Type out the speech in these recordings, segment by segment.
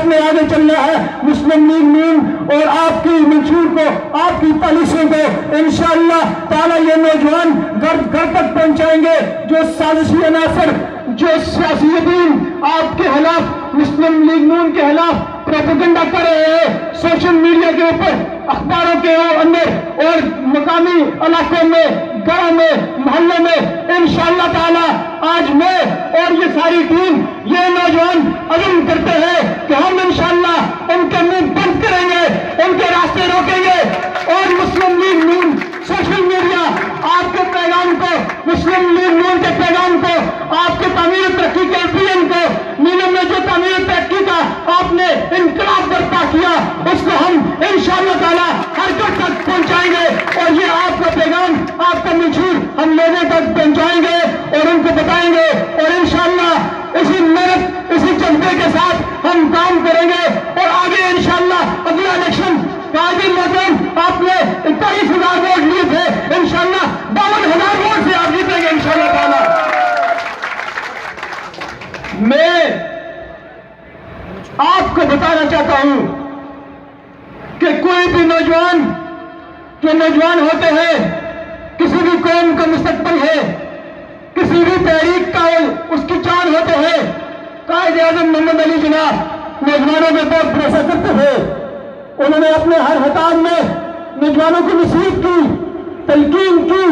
ساتھ میں آگے چلنا ہے. مسلم لیگ نون اور آپ کی منشور کو, آپ کی پالیسیوں کو انشاءاللہ تعالیٰ یہ نوجوان گھر گھر تک پہنچائیں گے. جو سازشی عناصر, جو سیاسیین آپ کے خلاف, مسلم لیگ نون کے خلاف پروپیگنڈا کر رہے ہیں سوشل میڈیا کے اوپر, اخباروں کے اندر اور مقامی علاقوں میں, گھروں میں, محلوں میں, انشاءاللہ تعالیٰ آج میں اور یہ ساری ٹیم, یہ نوجوان عزم کرتے ہیں کہ ہم انشاءاللہ ان کے منہ بند کریں گے, ان کے راستے روکیں گے. اور مسلم لیگ نون سوشل میڈیا آپ کے پیغام کو, مسلم لیگ نون کے پیغام کو, آپ کے تعمیر ترقی کے الپین کو, نیلم میں جو تعمیر ترقی کا آپ نے انقلاب برپا کیا, اس کو ہم انشاءاللہ تعالیٰ ہر گھر تک پہنچائیں گے. اور یہ آپ کا پیغام, آپ کا منشور ہم لوگوں تک پہنچائیں گے اور ان کو بتائیں گے. اور انشاءاللہ اسی محنت, اسی جذبے کے ساتھ ہم کام کریں گے. اور آگے انشاءاللہ اگلا الیکشن قائد محترم آپ نے 23,000 ووٹ لیے تھے, انشاءاللہ 52,000 ووٹ سے آپ جیتیں گے انشاءاللہ تعالیٰ. میں آپ کو بتانا چاہتا ہوں کہ کوئی بھی نوجوان, جو نوجوان ہوتے ہیں, کسی بھی قوم کا مستقبل ہے, کسی بھی تحریک کا اس کی جان ہوتے ہیں. قائد اعظم محمد علی جناح نوجوانوں میں بہت بھروسہ کرتے تھے. انہوں نے اپنے ہر خطاب میں نوجوانوں کو نصیحت کی, تلقین کی,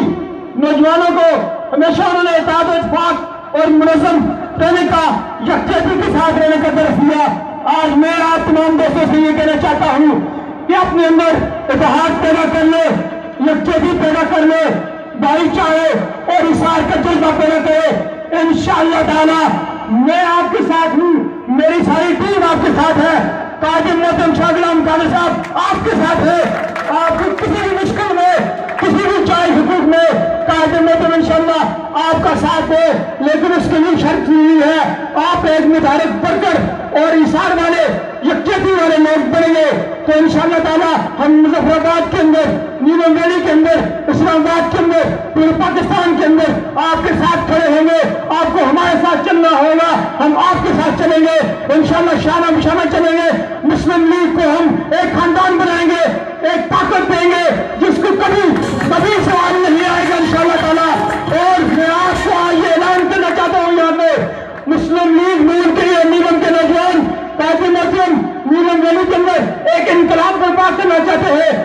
نوجوانوں کو ہمیشہ انہوں نے اتحاد و اتفاق اور منظم رہنے کا, یکجہتی کے ساتھ رہنے کا درس دیا. آج میں آپ تمام دوستوں سے یہ کہنا چاہتا ہوں کہ اپنے اندر اتحاد پیدا کر لے, یکجہتی پیدا کر لے, بھائی چارے اور اصرار کا جذبہ پیدا کرے. انشاءاللہ تعالیٰ میں آپ کے ساتھ ہوں, میری ساری ٹیم آپ کے ساتھ ہے. قائد محترم شاہ غلام قادر صاحب آپ کے ساتھ ہے. آپ کو کسی بھی مشکل میں, کسی بھی جائز حقوق میں قائد محترم انشاءاللہ آپ کا ساتھ ہے. لیکن اس کے لیے شرط یہ ہے, آپ ایک متحرک برکر اور اصرار والے, یکجہتی والے لوگ بنیں گے تو انشاءاللہ تعالیٰ ہم مظفر آباد کے اندر, نیلم ویلی کے اندر, اسلام آباد کے اندر, پورے پاکستان کے اندر آپ کے ساتھ کھڑے ہوں گے. آپ کو ہمارے ساتھ چلنا ہوگا, ہم آپ کے ساتھ چلیں گے انشاءاللہ, شانہ بشانہ چلیں گے. مسلم لیگ کو ہم ایک خاندان بنائیں گے, ایک طاقت دیں گے جس کو کبھی سوال نہیں آئے گا انشاءاللہ تعالیٰ. اور میں آپ کو آج یہ اعلان کرنا چاہتا ہوں, یہاں پہ مسلم لیگ نون کے لیے نیلم کے نوجوان قائد محترم نیلم ویلی کے اندر ایک انقلاب برپا کرنا چاہتے ہیں.